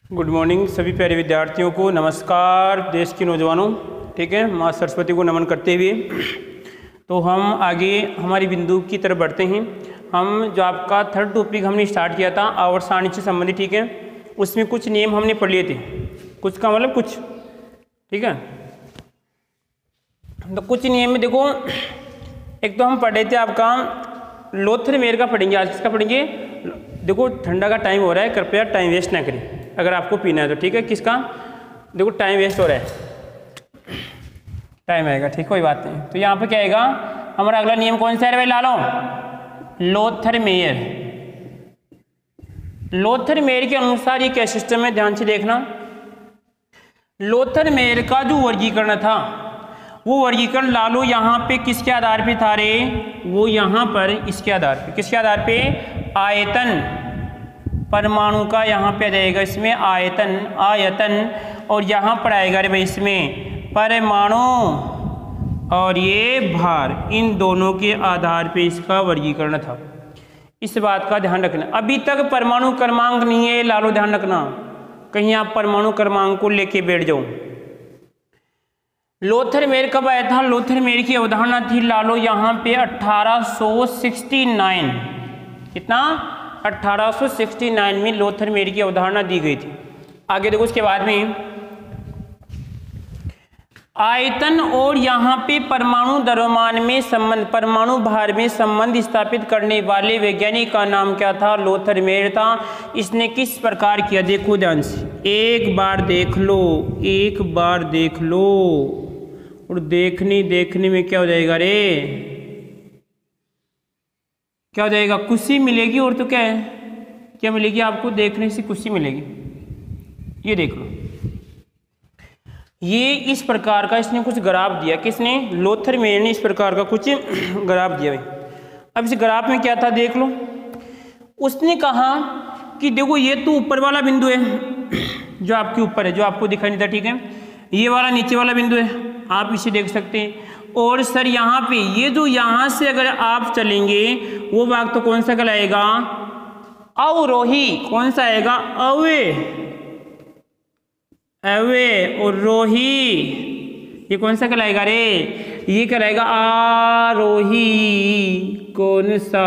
Good morning सभी प्यारे विद्यार्थियों को। नमस्कार देश के नौजवानों। ठीक है, माँ सरस्वती को नमन करते हुए तो हम आगे हमारी बिंदु की तरफ बढ़ते हैं। हम जो आपका थर्ड टॉपिक हमने स्टार्ट किया था आवर्त सारणी से संबंधित, ठीक है, उसमें कुछ नियम हमने पढ़ लिए थे। कुछ का मतलब कुछ, ठीक है। तो कुछ नियम में देखो, एक तो हम पढ़ रहे थे आपका लोथरमेयर का पढ़ेंगे। आज किसका पढ़ेंगे? देखो ठंडा का टाइम हो रहा है, कृपया टाइम वेस्ट ना करें अगर आपको पीना है तो, ठीक है। किसका? देखो टाइम वेस्ट हो रहा है, टाइम आएगा, ठीक, कोई बात नहीं। तो यहाँ पे क्या आएगा हमारा अगला नियम? कौन सा है भाई? लालो लोथरमेयर। लोथरमेयर के अनुसार ये क्या सिस्टम है, ध्यान से देखना। लोथरमेयर का जो वर्गीकरण था वो वर्गीकरण लालो यहाँ पे किसके आधार पे था रे? वो यहाँ पर इसके आधार पे, किसके आधार पे? आयतन, परमाणु का यहाँ पे आ जाएगा इसमें आयतन, और यहाँ पर आएगा रे भाई इसमें परमाणु और ये भार, इन दोनों के आधार पे इसका वर्गीकरण था। इस बात का ध्यान रखना। अभी तक परमाणु क्रमांक नहीं है लालो, ध्यान रखना, कहीं आप परमाणु क्रमांक को लेके बैठ जाओ। लोथरमेयर कब आया था? लोथरमेयर की अवधारणा थी लालो यहाँ पे 1869। कितना? 1869 में लोथरमेयर की अवधारणा दी गई थी। आगे देखो, उसके बाद में आयतन और यहाँ पे परमाणु द्रव्यमान में संबंध, परमाणु भार में संबंध स्थापित करने वाले वैज्ञानिक का नाम क्या था? लोथरमेयर था। इसने किस प्रकार किया? देखो ध्यान से, एक बार देख लो, एक बार देख लो, और देखने में क्या हो जाएगा रे? क्या हो जाएगा? खुशी मिलेगी। और तो क्या है, क्या मिलेगी आपको? देखने से खुशी मिलेगी। ये देख लो, ये इस प्रकार का इसने कुछ ग्राफ दिया। किसने? लोथरमेयर ने इस प्रकार का कुछ ग्राफ दिया भाई। अब इस ग्राफ में क्या था देख लो। उसने कहा कि देखो ये तो ऊपर वाला बिंदु है जो आपके ऊपर है, जो आपको दिखाई नहीं था, ठीक है। ये वाला नीचे वाला बिंदु है, आप इसे देख सकते हैं। और सर यहाँ पे ये जो यहाँ से अगर आप चलेंगे वो भाग तो कौन सा कहलाएगा? अवरोही। कौन सा आएगा? अवे और रोही, ये कौन सा कहलाएगा रे? ये कहलाएगा आरोही। कौन सा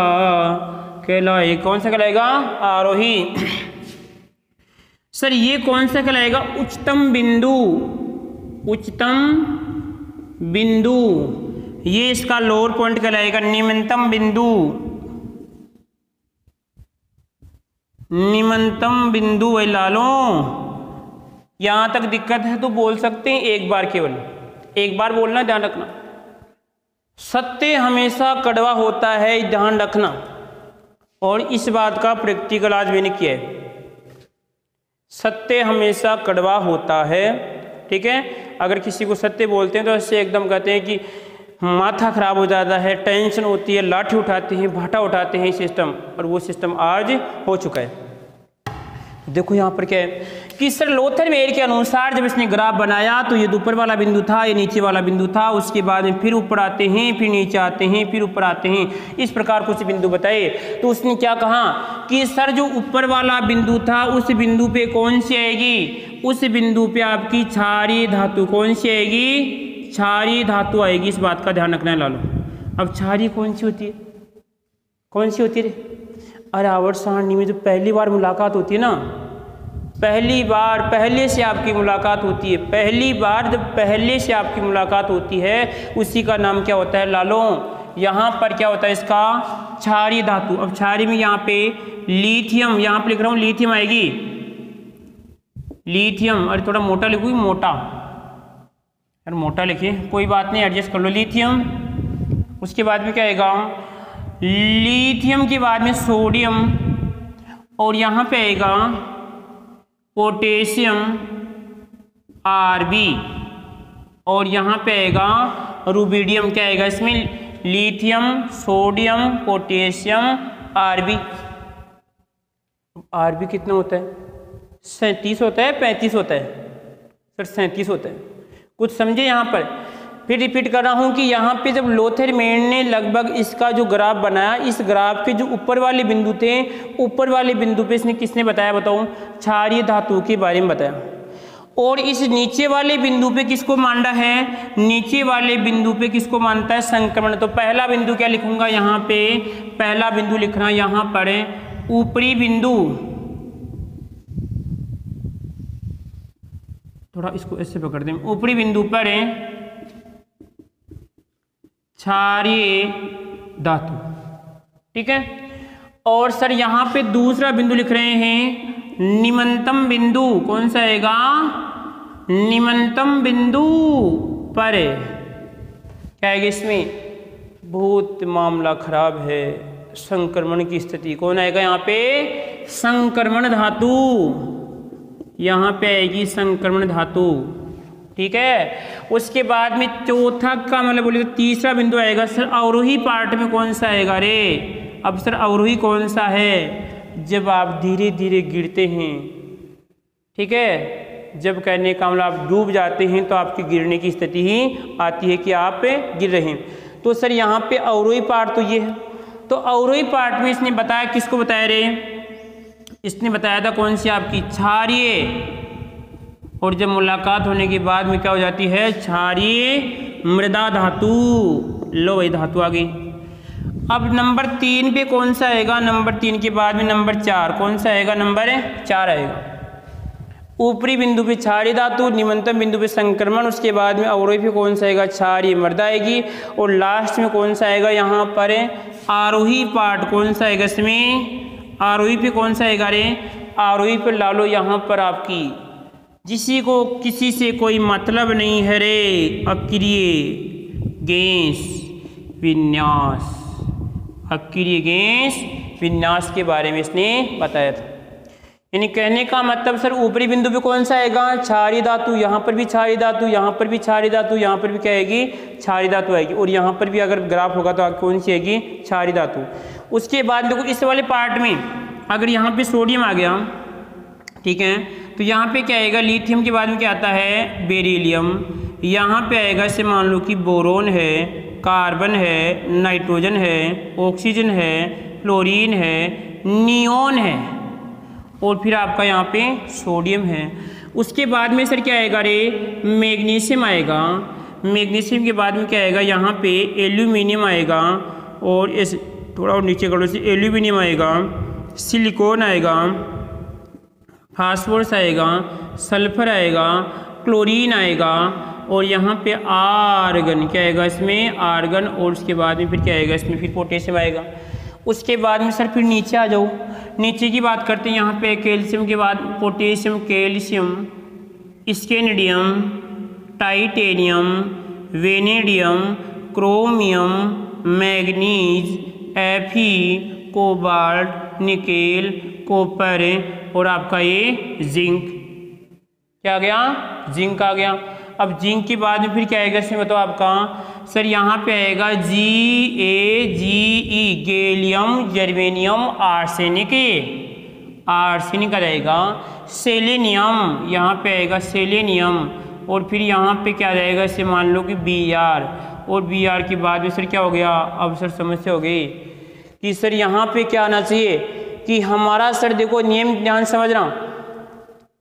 कहलाएगा? कौन सा कहलाएगा? आरोही। सर ये कौन सा कहलाएगा? उच्चतम बिंदु। उच्चतम बिंदु, ये इसका लोअर पॉइंट कहलाएगा। निम्नतम बिंदु, निम्नतम बिंदु वही लालो। यहां तक दिक्कत है तो बोल सकते हैं एक बार, केवल एक बार बोलना, ध्यान रखना। सत्य हमेशा कड़वा होता है, ध्यान रखना। और इस बात का प्रैक्टिकल आज मैंने किया है। सत्य हमेशा कड़वा होता है, ठीक है। अगर किसी को सत्य बोलते हैं तो ऐसे एकदम कहते हैं कि माथा खराब हो जाता है, टेंशन होती है, लाठी उठाते हैं, भाटा उठाते हैं सिस्टम, और वो सिस्टम आज हो चुका है। देखो यहाँ पर क्या है कि सर लोथरमेयर के अनुसार जब इसने ग्राफ बनाया तो ये ऊपर वाला बिंदु था, ये नीचे वाला बिंदु था, उसके बाद में फिर ऊपर आते हैं, फिर नीचे आते हैं, फिर ऊपर आते हैं, इस प्रकार कुछ बिंदु बताए। तो उसने क्या कहा कि सर जो ऊपर वाला बिंदु था उस बिंदु पे कौन सी आएगी? उस बिंदु पे आपकी क्षारीय धातु कौन सी आएगी? क्षारीय धातु आएगी। इस बात का ध्यान रखना है लालो। अब क्षारीय कौन सी होती है? कौन सी होती है? अरे आवर्त सारणी में जो पहली बार मुलाकात होती है ना, पहली बार, पहले से आपकी मुलाकात होती है, पहली बार जब पहले से आपकी मुलाकात होती है उसी का नाम क्या होता है लालो? यहाँ पर क्या होता है इसका? क्षारीय धातु। अब क्षारीय में यहाँ पे लिथियम, यहाँ पे लिख रहा हूँ लिथियम आएगी, लिथियम। अरे थोड़ा मोटा लिखूँ, मोटा, अरे मोटा लिखिए, कोई बात नहीं, एडजस्ट कर लो। लिथियम, उसके बाद में क्या आएगा? लिथियम के बाद में सोडियम, और यहाँ पे आएगा पोटेशियम Rb, और यहाँ पे आएगा रुबिडियम। क्या आएगा इसमें? Lithium, sodium, potassium, Rb। Rb कितना होता है? 37 होता है, 35 होता है? सर 37 होता है। कुछ समझे यहाँ पर? फिर रिपीट कर रहा हूँ कि यहाँ पे जब लोथरमैन ने लगभग इसका जो ग्राफ बनाया, इस ग्राफ के जो ऊपर वाले बिंदु थे, ऊपर वाले बिंदु पे इसने किसने बताया बताओ, क्षारीय धातु के बारे में बताया। और इस नीचे वाले बिंदु पे किसको मान रहा है, नीचे वाले बिंदु पे किसको मानता है, संक्रमण। तो पहला बिंदु क्या लिखूंगा यहाँ पे, पहला बिंदु लिखना यहाँ पर ऊपरी बिंदु, थोड़ा इसको ऐसे पकड़ दें, ऊपरी बिंदु पर क्षारीय धातु, ठीक है। और सर यहाँ पे दूसरा बिंदु लिख रहे हैं निम्नतम बिंदु, कौन सा आएगा, निम्नतम बिंदु पर क्या आएगा इसमें, बहुत मामला खराब है, संक्रमण की स्थिति, कौन आएगा यहाँ पे, संक्रमण धातु, यहाँ पे आएगी संक्रमण धातु, ठीक है। उसके बाद में चौथा का मतलब बोले तो तीसरा बिंदु आएगा सर अवरोही पार्ट में, कौन सा आएगा रे, अब सर अवरोही कौन सा है, जब आप धीरे धीरे गिरते हैं, ठीक है, जब कहने का मतलब आप डूब जाते हैं तो आपकी गिरने की स्थिति ही आती है कि आप गिर रहे हैं। तो सर यहाँ पे अवरोही पार्ट तो ये है, तो अवरोही पार्ट में इसने बताया, किसको बताया रे, इसने बताया था कौन सी आपकी क्षारीय, और जब मुलाकात होने के बाद में क्या हो जाती है, क्षारीय मृदा धातु, लो भाई धातु आ गई। अब नंबर 3 पे कौन सा आएगा, नंबर 3 के बाद में नंबर 4, कौन सा आएगा, नंबर 4 आएगा। ऊपरी बिंदु पे क्षारीय धातु, निम्नतम बिंदु पे संक्रमण, उसके बाद में अवरोही पे कौन सा आएगा, क्षारीय मृदा आएगी, और लास्ट में कौन सा आएगा यहाँ पर आरोही पार्ट, कौन सा आएगा इसमें, आरोही पे कौन सा आएगा रे, आरोही पे ला लो यहाँ पर आपकी, जिसी को किसी से कोई मतलब नहीं है रे, अक्रिय गैस विन्यास, अक्रिय गैस विन्यास के बारे में इसने बताया था। यानी कहने का मतलब सर ऊपरी बिंदु पे कौन सा आएगा, क्षारीय धातु, यहाँ पर भी क्षारीय धातु, यहाँ पर भी क्षारीय धातु, यहाँ पर भी क्या आएगी, क्षारीय धातु आएगी, और यहाँ पर भी अगर ग्राफ होगा तो कौन सी आएगी, क्षारीय धातु। उसके बाद देखो इस वाले पार्ट में अगर यहाँ पे सोडियम आ गया, ठीक है, तो यहाँ पे क्या आएगा, लिथियम के बाद में क्या आता है, बेरिलियम, यहाँ पे आएगा इसे मान लो कि बोरोन है, कार्बन है, नाइट्रोजन है, ऑक्सीजन है, फ्लोरीन है, नियोन है, और फिर आपका यहाँ पे सोडियम है। उसके बाद में सर क्या आएगा रे, मैग्नीशियम आएगा, मैग्नीशियम के बाद में क्या आएगा, यहाँ पे एल्यूमिनियम आएगा, और इस थोड़ा और नीचे करो से एल्यूमिनियम आएगा, सिलिकॉन आएगा, फास्फोरस आएगा, सल्फर आएगा, क्लोरीन आएगा, और यहाँ पे आर्गन क्या आएगा इसमें, आर्गन, और उसके बाद में फिर क्या आएगा इसमें, फिर पोटेशियम आएगा। उसके बाद में सर फिर नीचे आ जाओ, नीचे की बात करते हैं, यहाँ पे कैल्शियम के बाद potassium, calcium, scandium, titanium, vanadium, chromium, manganese, Fe, cobalt, nickel, copper, और आपका ये जिंक, क्या आ गया, जिंक आ गया। अब जिंक के बाद में फिर क्या आएगा इसमें बताओ आपका, सर यहाँ पे आएगा GAGE, gallium, germanium, arsenic, arsenic आ जाएगा, सेलेनियम, यहाँ पे आएगा सेलेनियम, और फिर यहाँ पे क्या जाएगा इसे मान लो कि Br, और Br के बाद में सर क्या हो गया, अब सर समस्या हो गई कि सर यहाँ पे क्या आना चाहिए कि हमारा सर देखो नियम ध्यान समझना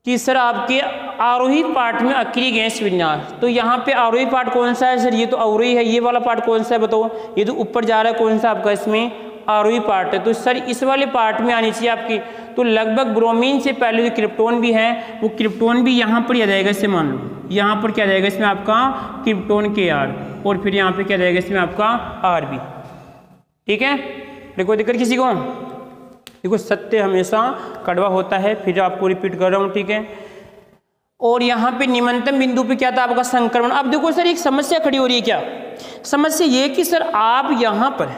कि सर आपके आरोही पार्ट में अक्रिय गैस विन्यास, तो यहाँ पे आरोही पार्ट कौन सा है सर, ये तो अवरोही है, ये वाला पार्ट कौन सा है बताओ, ये तो ऊपर जा रहा है, कौन सा आपका इसमें आरोही पार्ट है, तो सर इस वाले पार्ट में आनी चाहिए आपकी। तो लगभग ब्रोमीन से पहले जो क्रिप्टोन भी है वो क्रिप्टोन भी यहाँ पर आ जाएगा, इससे मान लो यहाँ पर क्या जाएगा इसमें आपका क्रिप्टोन Kr, और फिर यहाँ पे क्या जाएगा इसमें आपका Rb, ठीक है। देखो दिक्कत किसी को, देखो सत्य हमेशा कड़वा होता है, फिर आपको रिपीट कर रहा हूँ, ठीक है। और यहाँ पे निम्नतम बिंदु पे क्या था आपका संक्रमण। अब देखो सर एक समस्या खड़ी हो रही है, क्या समस्या ये कि सर आप यहाँ पर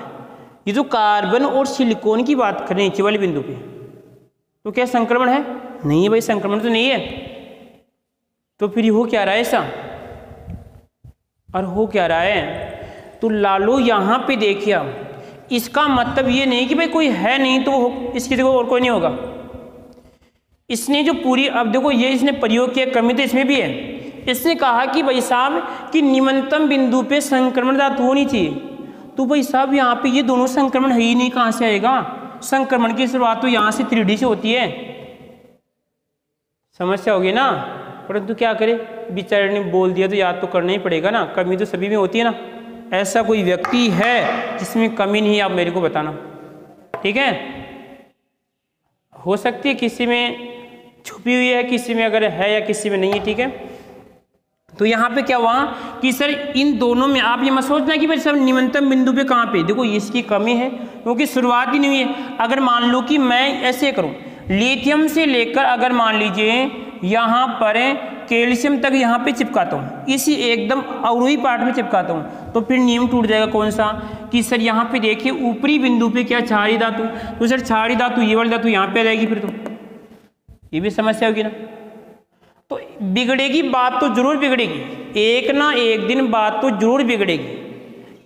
ये जो कार्बन और सिलिकॉन की बात करें नीचे वाले बिंदु पे, तो क्या संक्रमण है, नहीं है भाई, संक्रमण तो नहीं है, तो फिर हो क्या रहा है ऐसा, और हो क्या रहा है, तो लालू यहाँ पे देखिए, इसका मतलब ये नहीं कि भाई कोई है नहीं तो इसकी जगह और कोई नहीं होगा। इसने जो पूरी, अब देखो ये इसने प्रयोग किया, कमी तो इसमें भी है, इसने कहा कि भाई साहब कि निम्नतम बिंदु पे संक्रमण धातु होनी चाहिए, तो भाई साहब यहाँ पे ये दोनों संक्रमण है ही नहीं, कहाँ से आएगा? संक्रमण की शुरुआत तो यहाँ से 3D से होती है, समस्या होगी ना। परंतु क्या करे, बेचारे ने बोल दिया तो याद तो करना ही पड़ेगा ना, कमी तो सभी में होती है ना। ऐसा कोई व्यक्ति है जिसमें कमी नहीं, आप मेरे को बताना, ठीक है। हो सकती है किसी में छुपी हुई है, किसी में अगर है या किसी में नहीं है, ठीक है। तो यहाँ पे क्या हुआ कि सर इन दोनों में आप ये मत सोचना कि भाई सर निम्नतम बिंदु पे कहाँ पे, देखो इसकी कमी है क्योंकि शुरुआत ही नहीं हुई है। अगर मान लो कि मैं ऐसे करूँ, लिथियम से लेकर अगर मान लीजिए यहाँ पर कैल्शियम तक यहाँ पे चिपकाता हूँ, इसी एकदम अवरोही पार्ट में चिपकाता हूँ, तो फिर नियम टूट जाएगा। कौन सा? कि सर यहाँ पे देखिए ऊपरी बिंदु पे क्या क्षारीय धातु, तो सर क्षारीय धातु ये वाली धातु यहाँ पे आ जाएगी, फिर तो ये भी समस्या होगी ना। तो बिगड़ेगी बात, तो जरूर बिगड़ेगी, एक ना एक दिन बात तो जरूर बिगड़ेगी,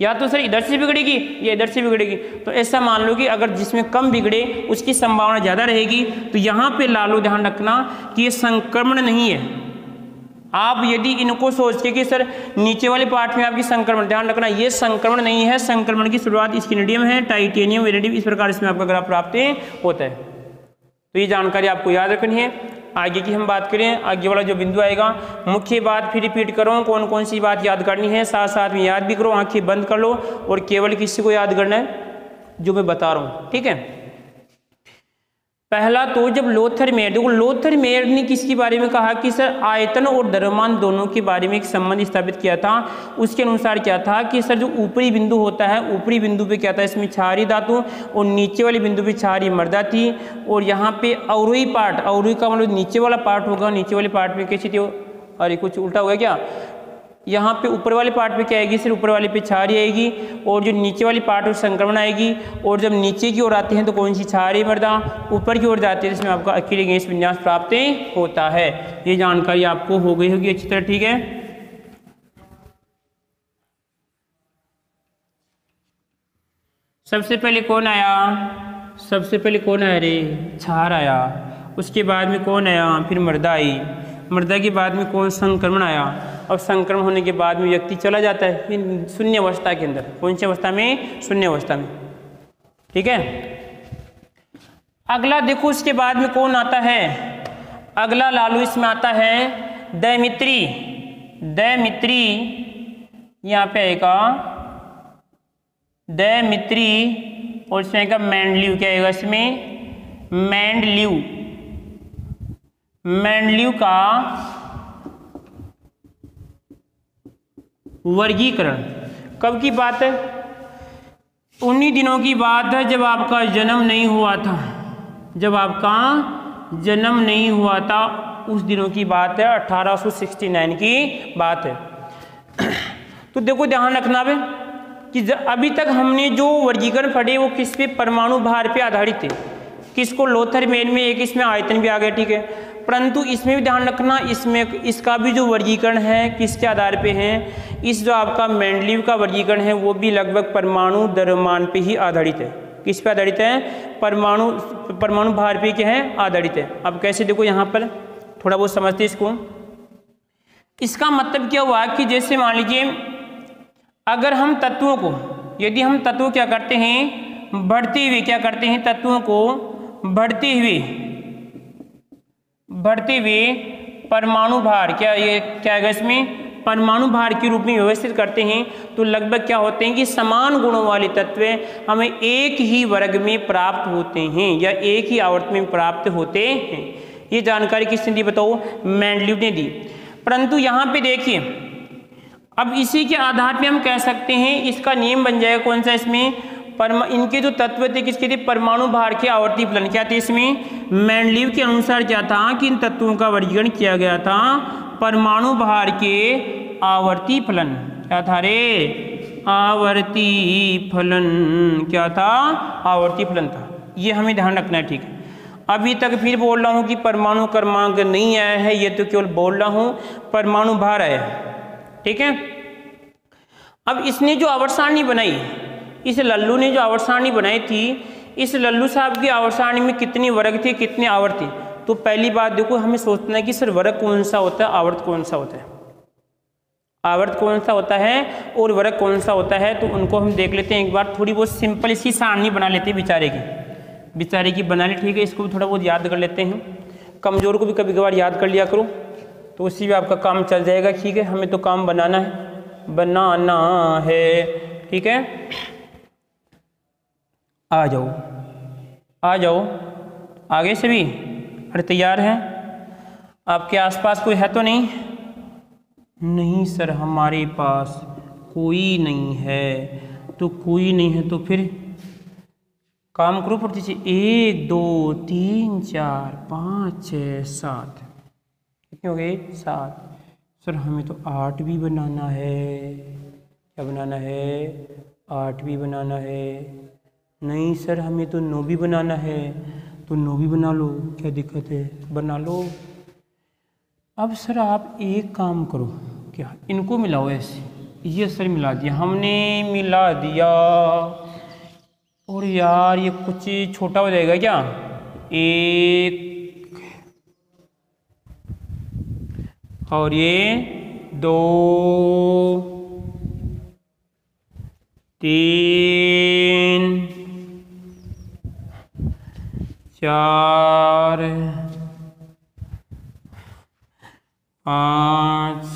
या तो सर इधर से बिगड़ेगी या इधर से बिगड़ेगी। तो ऐसा मान लो कि अगर जिसमें कम बिगड़े उसकी संभावना ज़्यादा रहेगी। तो यहाँ पे लालो ध्यान रखना कि ये संक्रमण नहीं है। आप यदि इनको सोच के कि सर नीचे वाले पार्ट में आपकी संक्रमण, ध्यान रखना ये संक्रमण नहीं है, संक्रमण की शुरुआत स्किनेडियम है, टाइटेनियम, वेनेडियम, इस प्रकार इसमें आपका ग्राफ प्राप्त होता है। तो ये जानकारी आपको याद रखनी है। आगे की हम बात करें, आगे वाला जो बिंदु आएगा, मुख्य बात फिर रिपीट करो, कौन कौन सी बात याद करनी है, साथ साथ में याद भी करो, आंखें बंद कर लो और केवल किसी को याद करना है जो मैं बता रहा हूँ, ठीक है। पहला तो जब लोथरमेयर, देखो लोथरमेयर ने किसके बारे में कहा कि सर आयतन और द्रव्यमान दोनों के बारे में एक संबंध स्थापित किया था। उसके अनुसार क्या था कि सर जो ऊपरी बिंदु होता है, ऊपरी बिंदु पे क्या था, इसमें क्षारीय धातु और नीचे वाले बिंदु पे क्षारीय मृदा थी। और यहाँ पे अवरोही पार्ट, अवरोही का मतलब नीचे वाला पार्ट होगा, नीचे वाले पार्ट में कैसी थी, अरे कुछ उल्टा हो गया क्या, यहाँ पे ऊपर वाले पार्ट पे क्या आएगी, सिर्फ ऊपर वाले पे क्षारीय आएगी, और जो नीचे वाली पार्ट में संक्रमण आएगी। और जब नीचे की ओर आते हैं तो कौन सी क्षारीय मृदा, ऊपर की ओर जाते हैं जिसमें आपका अकेले गैस विन्यास प्राप्त होता है। ये जानकारी आपको हो गई होगी अच्छी तरह, ठीक है। सबसे पहले कौन आया, सबसे पहले कौन आया रे, क्षार आया। उसके बाद में कौन आया, फिर मृदा आई। मृदा के बाद में कौन, संक्रमण आया। और संक्रमण होने के बाद में व्यक्ति चला जाता है शून्य अवस्था के अंदर। कौन सी अवस्था में, शून्य अवस्था में, ठीक है। अगला देखो उसके बाद में कौन आता है, अगला लालू इसमें आता है दैमित्री। दैमित्री यहाँ पे आएगा दैमित्री, और इसमें आएगा मेंडलीव। क्या आएगा इसमें, मेंडलीव। मेंडलीव का वर्गीकरण कब की बात है, उन्हीं दिनों की बात है जब आपका जन्म नहीं हुआ था, जब आपका जन्म नहीं हुआ था उस दिनों की बात है, 1869 की बात है। तो देखो ध्यान रखना बे कि अभी तक हमने जो वर्गीकरण पढ़े वो किस पे, परमाणु भार पे आधारित थे। किसको, लोथरमेयर में एक इसमें आयतन भी आ गया, ठीक है। परंतु इसमें भी ध्यान रखना, इसमें इसका भी जो वर्गीकरण है किसके आधार पे है, इस जो आपका मेंडलीव का वर्गीकरण है वो भी लगभग परमाणु द्रव्यमान पे ही आधारित है। किस पे आधारित है, परमाणु भार पे क्या है, आधारित है। अब कैसे, देखो यहाँ पर थोड़ा बहुत समझते इसको। इसका मतलब क्या हुआ कि जैसे मान लीजिए अगर हम तत्वों को, यदि हम तत्व क्या करते हैं, बढ़ते हुए क्या करते हैं, तत्वों को बढ़ते हुए परमाणु भार, क्या ये क्या है इसमें, परमाणु भार के रूप में व्यवस्थित करते हैं, तो लगभग क्या होते हैं कि समान गुणों वाले तत्व हमें एक ही वर्ग में प्राप्त होते हैं या एक ही आवर्त में प्राप्त होते हैं। ये जानकारी किसने दी बताओ, मेंडलीव ने दी। परंतु यहाँ पे देखिए, अब इसी के आधार पे हम कह सकते हैं, इसका नियम बन जाएगा कौन सा, इसमें इनके जो तत्व थे किसके थे, परमाणु भार के आवर्ती फलन। क्या थे इसमें, मेंडलीव के अनुसार क्या था कि इन तत्वों का वर्गीकरण किया गया था परमाणु भार के आवर्ती फलन। क्या था रे, आवर्ती फलन। क्या था, आवर्ती फलन था। ये हमें ध्यान रखना है, ठीक है। अभी तक फिर बोल रहा हूँ कि परमाणु क्रमांक नहीं आया है, ये तो केवल बोल रहा हूँ, परमाणु भार आया, ठीक है। अब इसने जो आवर्त सारणी बनाई, इस लल्लू ने जो आवर्त सारणी बनाई थी, इस लल्लू साहब की आवर्त सारणी में कितने वर्ग थे, कितने आवर्त थे। तो पहली बात देखो, हमें सोचना है कि सर वर्ग कौन सा होता है, आवर्त कौन सा होता है। आवर्त कौन सा होता है और वर्ग कौन सा होता है, तो उनको हम देख लेते हैं एक बार। थोड़ी बहुत सिंपल सी सारणी बना लेते हैं बेचारे की बना ली, ठीक है। इसको भी थोड़ा बहुत याद कर लेते हैं, कमज़ोर को भी कभी कभार याद कर लिया करो, तो उससे भी आपका काम चल जाएगा, ठीक है। हमें तो काम बनाना है, ठीक है। आ जाओ आगे से भी। अरे तैयार हैं? आपके आसपास कोई है तो नहीं? नहीं सर हमारे पास कोई नहीं है। तो कोई नहीं है तो फिर काम करो पड़ती से 1 2 3 4 5 6 7, कितने हो गए? 7। सर हमें तो 8 भी बनाना है। क्या बनाना है? 8 भी बनाना है। नहीं सर हमें तो 9 भी बनाना है। तो 9 भी बना लो, क्या दिक्कत है? बना लो। अब सर आप एक काम करो, क्या इनको मिलाओ ऐसे। ये सर मिला दिया, हमने मिला दिया। और यार ये कुछ छोटा हो जाएगा क्या? 1 और ये 2 3 4 5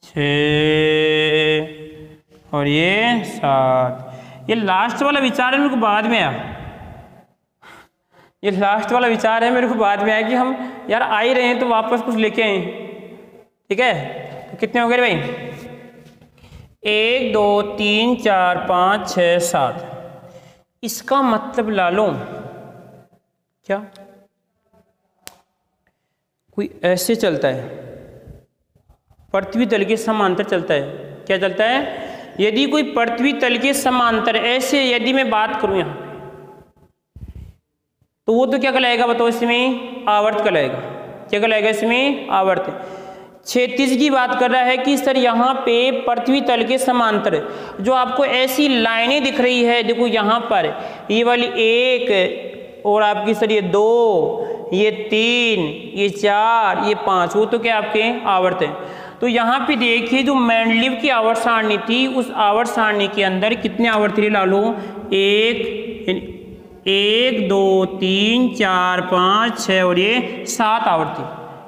6 और ये 7। ये लास्ट वाला विचार है मेरे को बाद में आया, ये लास्ट वाला विचार है मेरे को बाद में आया कि हम यार आ ही रहे हैं तो वापस कुछ लेके आए, ठीक है। तो कितने हो गए भाई? 1 2 3 4 5 6 7। इसका मतलब ला लो क्या कोई ऐसे चलता है, पृथ्वी तल के समांतर चलता है। क्या चलता है? यदि कोई पृथ्वी तल के समांतर ऐसे यदि मैं बात करूं यहां तो वो तो क्या कहलाएगा बताओ? इसमें आवर्त कहलाएगा। क्या कहलाएगा? इसमें आवर्त। क्षैतिज की बात कर रहा है कि सर यहाँ पे पृथ्वी तल के समांतर जो आपको ऐसी लाइनें दिख रही है, देखो यहाँ पर ये वाली 1 और आपकी सर ये 2 ये 3 ये 4 ये 5, वो तो क्या आपके आवर्त है। तो यहाँ पे देखिए जो मेंडलीव की आवर्त सारणी थी, उस आवर्त सारणी के अंदर कितने आवर्त थे? ला लो 1 2 3 4 5 6 और ये 7 आवर्त थे।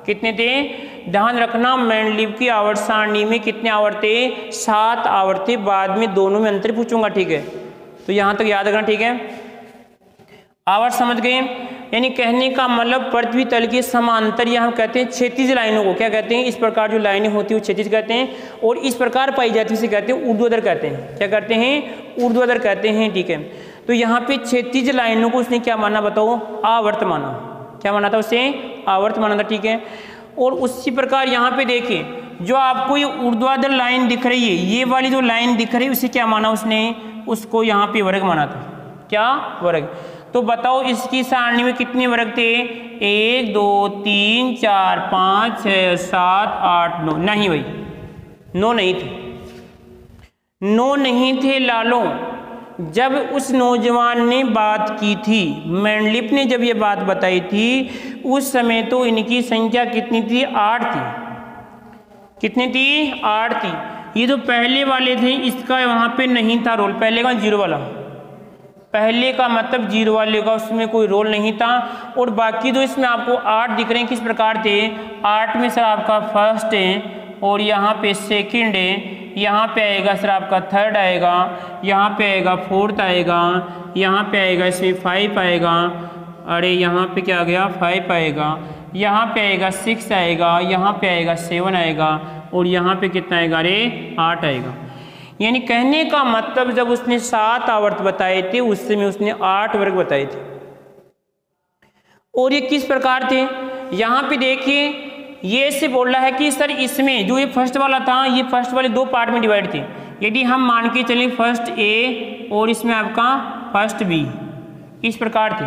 कितने थे? ध्यान रखना मेंडलीव की आवर्त सारणी में कितने आवर्त थे? 7 आवर्त थे। बाद में दोनों में अंतर पूछूंगा, ठीक है। तो यहाँ तक याद रखना, ठीक है। आवर्त समझ गए? यानी कहने का मतलब पृथ्वी तल के समांतर या हम कहते हैं क्षैतिज लाइनों को क्या कहते हैं? इस प्रकार जो लाइनें होती है वो क्षैतिज कहते हैं, और इस प्रकार पाई जाती है उसे कहते हैं ऊर्ध्वाधर कहते हैं। क्या कहते हैं? ऊर्ध्वाधर कहते हैं, ठीक है। तो यहाँ पे क्षैतिज लाइनों को उसने क्या माना बताओ? आवर्त माना। क्या माना था उसे? आवर्त माना था, ठीक है। और उसी प्रकार यहाँ पे देखिए जो आपको ये ऊर्ध्वाधर लाइन दिख रही है, ये वाली जो लाइन दिख रही है उसे क्या माना उसने? उसको यहाँ पे वर्ग माना था। क्या? वर्ग। तो बताओ इसकी सारणी में कितने वर्ग थे? 1 2 3 4 5 6 7 8 9। नहीं भाई 9 नहीं थे, 9 नहीं थे लालो। जब उस नौजवान ने बात की थी, मेंडलीव ने जब ये बात बताई थी, उस समय तो इनकी संख्या कितनी थी? 8 थी। कितनी थी? 8 थी। ये जो पहले वाले थे इसका वहाँ पे नहीं था रोल, पहले का 0 वाला, पहले का मतलब 0 वाले का उसमें कोई रोल नहीं था। और बाकी जो इसमें आपको 8 दिख रहे हैं किस प्रकार थे? 8 में सर आपका फर्स्ट है, और यहाँ पे सेकंड है, यहाँ पे आएगा सर आपका थर्ड आएगा, यहाँ पे आएगा फोर्थ आएगा, यहाँ पे आएगा इसमें 5 आएगा, अरे यहाँ पे क्या आ गया? 5 आएगा, यहाँ पे आएगा 6 आएगा, यहाँ पे आएगा 7 आएगा, और यहाँ पे कितना आएगा? अरे 8 आएगा। यानी कहने का मतलब जब उसने 7 आवर्त बताए थे उस समय उसने 8 वर्ग बताए थे। और ये किस प्रकार थे? यहाँ पे देखिए ये से बोल रहा है कि सर इसमें जो ये फर्स्ट वाला था, ये फर्स्ट वाले 2 पार्ट में डिवाइड थे। यदि हम मान के चलें फर्स्ट ए और इसमें आपका फर्स्ट बी, इस प्रकार थे,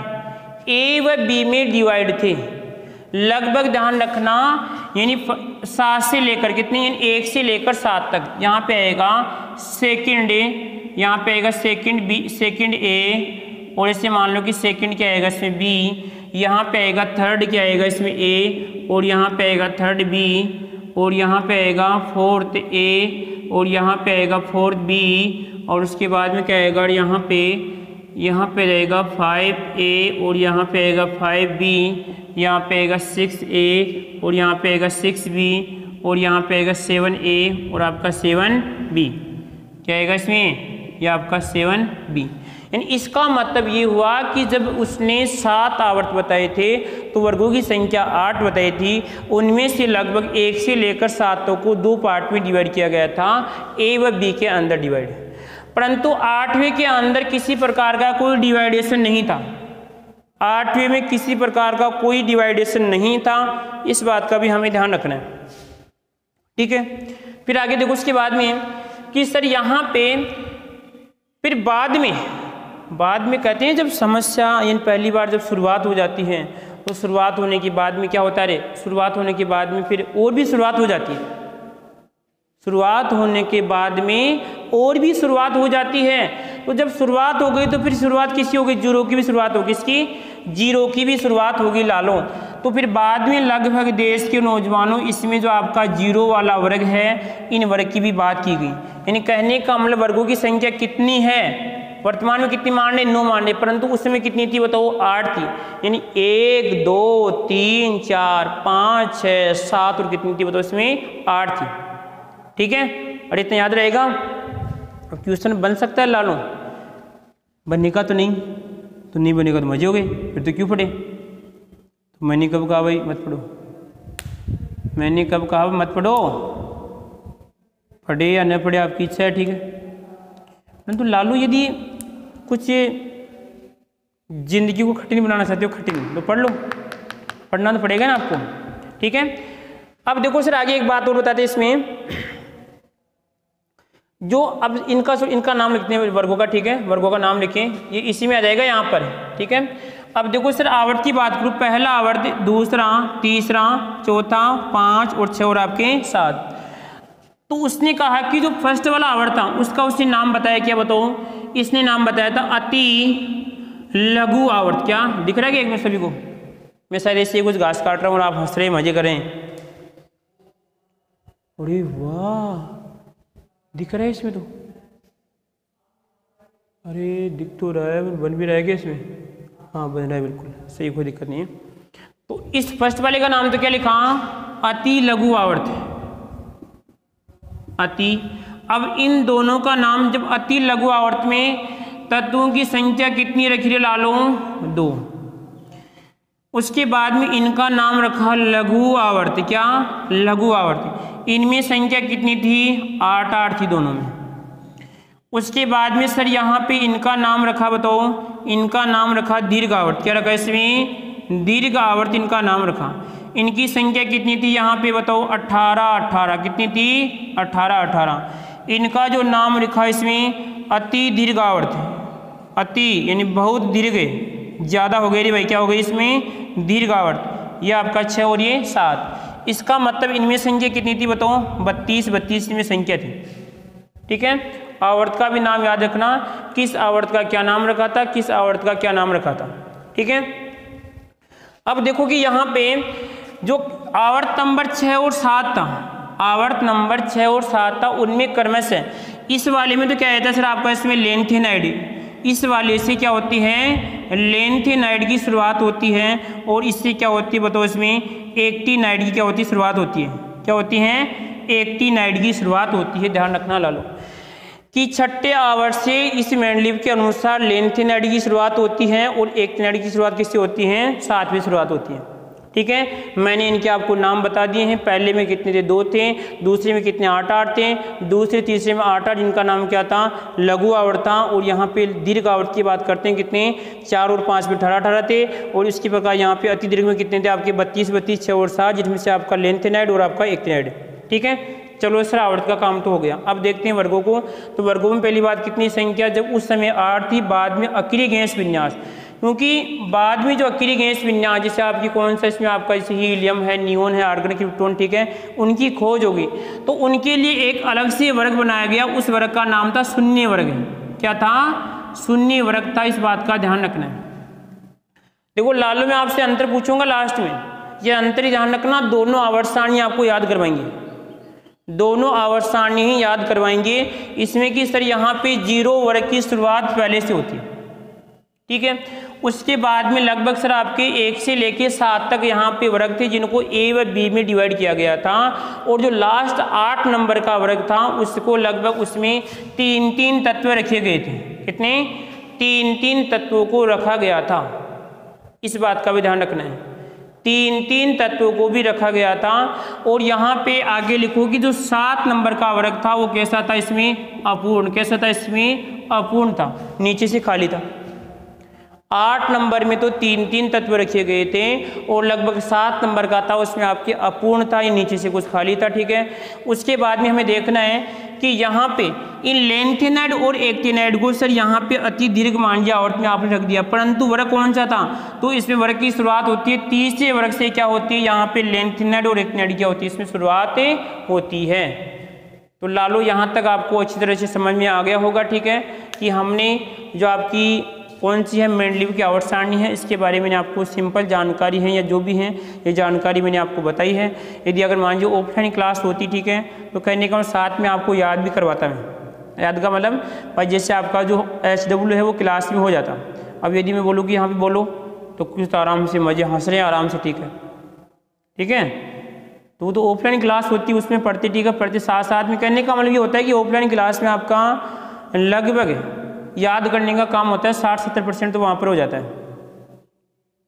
ए व बी में डिवाइड थे लगभग। ध्यान रखना यानी 7 से लेकर कितने? यानी 1 से लेकर 7 तक। यहाँ पे आएगा सेकंड ए, यहाँ पे आएगा सेकंड बी, सेकंड ए, और इसे मान लो कि सेकंड क्या आएगा इसमें बी, यहाँ पे आएगा थर्ड क्या आएगा इसमें ए, और यहाँ पे आएगा थर्ड बी, और यहाँ पे आएगा 4th A और यहाँ पे आएगा 4th B और उसके बाद में क्या आएगा यहाँ पे रहेगा 5A और यहाँ पे आएगा 5B, यहाँ पे आएगा 6A और यहाँ पे आएगा 6B और यहाँ पे आएगा 7A और आपका 7B। क्या आएगा इसमें? ये आपका 7B। यानी इसका मतलब ये हुआ कि जब उसने 7 आवर्त बताए थे तो वर्गों की संख्या 8 बताई थी, उनमें से लगभग 1 से लेकर 7 को 2 पार्ट में डिवाइड किया गया था, A व B के अंदर डिवाइड। परंतु 8वें के अंदर किसी प्रकार का कोई डिवाइडेशन नहीं था, 8वें में किसी प्रकार का कोई डिवाइडेशन नहीं था, इस बात का भी हमें ध्यान रखना है। ठीक है, फिर आगे देखो उसके बाद में कि सर यहाँ पे फिर बाद में कहते हैं जब समस्या यानी पहली बार जब शुरुआत हो जाती है तो शुरुआत होने के बाद में क्या होता है, शुरुआत होने के बाद में फिर और भी शुरुआत हो जाती है, शुरुआत होने के बाद में और भी शुरुआत हो जाती है। तो जब शुरुआत हो गई तो फिर शुरुआत किसकी होगी? जीरो की भी शुरुआत होगी, किसकी? जीरो की भी शुरुआत होगी लालो। तो फिर बाद में लगभग देश के नौजवानों इसमें जो आपका जीरो वाला वर्ग है, इन वर्ग की भी बात की गई। यानी कहने का मतलब वर्गों की संख्या कितनी है? वर्तमान में कितनी मान रहे? 9 मान रहे, परंतु उस समय कितनी थी बताओ? 8 थी। यानी 1 2 3 4 5 6 7 और कितनी थी बताओ? इसमें 8 थी। ठीक है, और इतना याद रहेगा। अब क्वेश्चन बन सकता है लालो, बनने का तो नहीं बनेगा तो मजे हो गए, फिर तो क्यों पढ़े? तो मैंने कब कहा भाई मत पढ़ो, मैंने कब कहा मत पढ़ो, पढ़े या न पढ़े आपकी इच्छा है। ठीक है, परंतु लालू यदि कुछ जिंदगी को कठिन बनाना चाहते हो, कठिन तो पढ़ लो, पढ़ना तो पड़ेगा ना आपको। ठीक है, अब देखो सर आगे एक बात और बताते इसमें, जो अब इनका नाम लिखते हैं वर्गों का। ठीक है, वर्गों का नाम लिखें, ये इसी में आ जाएगा यहाँ पर। ठीक है, अब देखो सर आवर्त की बात करूँ, पहला आवर्त, दूसरा, तीसरा, चौथा, 5 और 6 और आपके 7। तो उसने कहा कि जो फर्स्ट वाला आवर्त था उसका उसने नाम बताया, क्या बताओ? इसने नाम बताया था अति लघु आवर्त। क्या दिख रहा है कि एक में सभी को? मैं शायद ऐसे कुछ घास काट रहा हूँ और आप हंस रहे मजे करें। अरे वाह, दिख रहा है इसमें तो, अरे दिख तो रहा है, बन भी रहा है क्या इसमें? हाँ बन रहा है, बिल्कुल सही, कोई दिक्कत नहीं है। तो इस फर्स्ट वाले का नाम तो क्या लिखा? अति लघु आवर्त है, अति। अब इन दोनों का नाम जब अति लघु आवर्त में तत्वों की संख्या कितनी रखी रे लालो? 2। उसके बाद में इनका नाम रखा लघु आवर्त। क्या? लघु आवर्त। इनमें संख्या कितनी थी? 8 थी दोनों में। उसके बाद में सर यहाँ पे इनका नाम रखा, बताओ? इनका नाम रखा दीर्घ आवर्त। क्या रखा इसमें? दीर्घ आवर्त इनका नाम रखा। इनकी संख्या कितनी थी यहाँ पे बताओ? 18। कितनी थी? 18। इनका जो नाम लिखा इसमें अति दीर्घ आवर्त है, अति यानी बहुत दीर्घ है, ज़्यादा हो गई रे भाई, क्या हो गई इसमें? दीर्घ आवर्त। ये आपका 6 और ये 7। इसका मतलब इनमें संख्या कितनी थी बताओ? 32 इनमें संख्या थी। ठीक है, आवर्त का भी नाम याद रखना, किस आवर्त का क्या नाम रखा था, किस आवर्त का क्या नाम रखा था। ठीक है, अब देखो कि यहाँ पे जो आवर्त नंबर 6 और 7 था, आवर्त नंबर 6 और 7 था, उनमें क्रमश है। इस वाले में तो क्या रहता है सर आपका? इसमें लेंथेनाइड, इस वाले से क्या होती है? लेंथेनाइड की शुरुआत होती है, और इससे क्या होती है बताओ? इसमें एक्टिनाइड की क्या होती है? शुरुआत होती है। क्या होती है? एक्टिनाइड की शुरुआत होती है। ध्यान रखना लालो कि छठे आवर्त से इस मैंडलीव के अनुसार लेंथेनाइड की शुरुआत होती है, और एक्टिनाइड की शुरुआत किससे होती है? 7वीं शुरुआत होती है। ठीक है, मैंने इनके आपको नाम बता दिए हैं। पहले में कितने थे? 2 थे। दूसरे में कितने? 8 थे। दूसरे तीसरे में 8, जिनका नाम क्या था? लघु आवर्त था। और यहाँ पे दीर्घ आवर्त की बात करते हैं, कितने? 4 और 5 में 18 थे। और इसके प्रकार यहाँ पे अति दीर्घ में कितने थे आपके? 32, 6 और 7, जिसमें से आपका लेंथेनाइड और आपका एक्टिनाइड। ठीक है, चलो सर आवर्त का काम तो हो गया। अब देखते हैं वर्गों को। तो वर्गों में पहली बात कितनी संख्या? जब उस समय 8 थी, बाद में अक्रिय गैस विन्यास, क्योंकि बाद में जो अक्रिय गैस विन्यास, जैसे आपकी कौन सा इसमें आपका जैसे हीलियम है, नियोन है, आर्गन, क्रिप्टॉन, ठीक है, उनकी खोज होगी, तो उनके लिए एक अलग से वर्ग बनाया गया। उस वर्ग का नाम था शून्य वर्ग। क्या था? शून्य वर्ग था। इस बात का ध्यान रखना है। देखो लालो, मैं आपसे अंतर पूछूंगा लास्ट में, ये अंतर ध्यान रखना, दोनों आवर्त सारणी आपको याद करवाएंगे, दोनों आवर्त सारणी ही याद करवाएंगे। इसमें कि सर यहाँ पे 0 वर्ग की शुरुआत पहले से होती है, ठीक है। उसके बाद में लगभग सर आपके 1 से लेके 7 तक यहाँ पे वर्ग थे जिनको ए व बी में डिवाइड किया गया था, और जो लास्ट 8 नंबर का वर्ग था उसको लगभग उसमें 3-3 तत्व रखे गए थे। कितने? 3-3 तत्वों को रखा गया था, इस बात का भी ध्यान रखना है, 3-3 तत्वों को भी रखा गया था। और यहाँ पे आगे लिखो कि जो 7 नंबर का वर्ग था वो कैसा था? इसमें अपूर्ण। कैसा था? इसमें अपूर्ण था, नीचे से खाली था। 8 नंबर में तो 3-3 तत्व रखे गए थे और लगभग 7 नंबर का था उसमें आपके अपूर्ण था, ये नीचे से कुछ खाली था, ठीक है। उसके बाद में हमें देखना है कि यहाँ पे इन लेंथेनाइड और एक्टिनाइड को सर यहाँ पे अति दीर्घ मांझी आवर्त में आपने रख दिया, परंतु वर्ग कौन सा था? तो इसमें वर्ग की शुरुआत होती है तीसरे वर्ग से। क्या होती है? यहाँ पे लेंथेनाइड और एक्टिनाइड क्या होती है? इसमें शुरुआत होती है। तो लालो यहाँ तक आपको अच्छी तरह से समझ में आ गया होगा, ठीक है, कि हमने जो आपकी कौन सी है मेंडलीव की आवर्त सारणी है, इसके बारे में आपको सिंपल जानकारी है या जो भी है ये जानकारी मैंने आपको बताई है। यदि अगर मान लीजिए ऑफलाइन क्लास होती, ठीक है, तो कहने का साथ में आपको याद भी करवाता मैं। याद का मतलब भाई जैसे आपका जो SW है वो क्लास में हो जाता। अब यदि मैं बोलूँ कि यहाँ पे बोलो तो कुछ तो आराम से मजे हंस रहे हैं आराम से, ठीक है, ठीक है। तो वो तो ऑफलाइन क्लास होती है उसमें पढ़ते, ठीक है, पढ़ते साथ साथ में। कहने का मतलब ये होता है कि ऑफलाइन क्लास में आपका लगभग याद करने का काम होता है 60-70% तो वहाँ पर हो जाता है,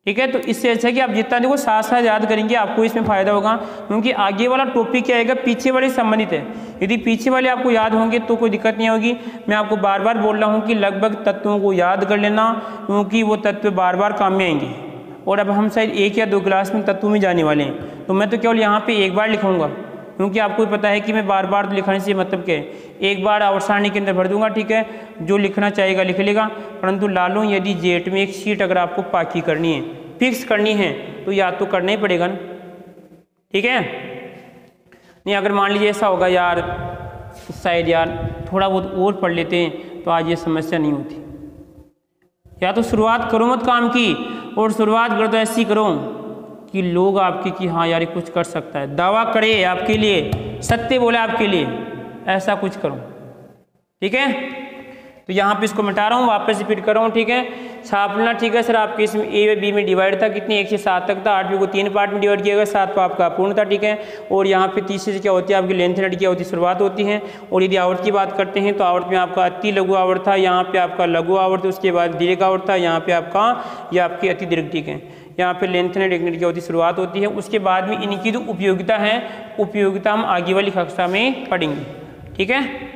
ठीक है। तो इससे अच्छा है कि आप जितना देखो साथ साथ याद करेंगे आपको इसमें फ़ायदा होगा, क्योंकि आगे वाला टॉपिक क्या आएगा पीछे वाले से संबंधित है। यदि पीछे वाले आपको याद होंगे तो कोई दिक्कत नहीं होगी। मैं आपको बार बार बोल रहा हूँ कि लगभग तत्वों को याद कर लेना, क्योंकि वो तत्व बार बार काम में आएंगे। और अब हम शायद 1 या 2 क्लास में तत्वों में जाने वाले हैं, तो मैं तो केवल यहाँ पर एक बार लिखूँगा, क्योंकि आपको पता है कि मैं बार बार लिखने से मतलब क्या है, एक बार आवर्त सारणी के अंदर भर दूंगा, ठीक है, जो लिखना चाहेगा लिख लेगा। परंतु लालो यदि जेट में एक शीट अगर आपको पाकी करनी है, फिक्स करनी है, तो याद तो करना ही पड़ेगा ना, ठीक है। नहीं अगर मान लीजिए ऐसा होगा यार शायद यार थोड़ा बहुत और पढ़ लेते हैं तो आज ये समस्या नहीं होती। या तो शुरुआत करो मत काम की, और शुरुआत करो तो ऐसी करो कि लोग आपके कि हाँ यार कुछ कर सकता है, दावा करे आपके लिए, सत्य बोले आपके लिए, ऐसा कुछ करो, ठीक है। तो यहाँ पे इसको मिटा रहा हूँ, वापस रिपीट कर रहा हूँ, ठीक है। छापना, ठीक है सर, आपके इसमें ए व बी में डिवाइड था, कितनी 1 से 7 तक था, 8वीं को 3 पार्ट में डिवाइड किया गया, 7 का आपका अपूर्ण था, ठीक है। और यहाँ पे तीसरे से क्या होती है आपकी लेंथेनाइड क्या होती है? शुरुआत होती है। और यदि आवर्त की बात करते हैं तो आवर्त में आपका अति लघु आवर्त था, यहाँ पे आपका लघु आवर्त, उसके बाद दीर्घ आवर्त था, यहाँ पे आपका ये आपकी अति दीर्घ, ठीक है। यहाँ पे लेंथेनाइड एक्टिनाइड क्या होती है? शुरुआत होती है। उसके बाद में इनकी जो उपयोगिता है, उपयोगिता हम आगे वाली कक्षा में पढ़ेंगे, ठीक है।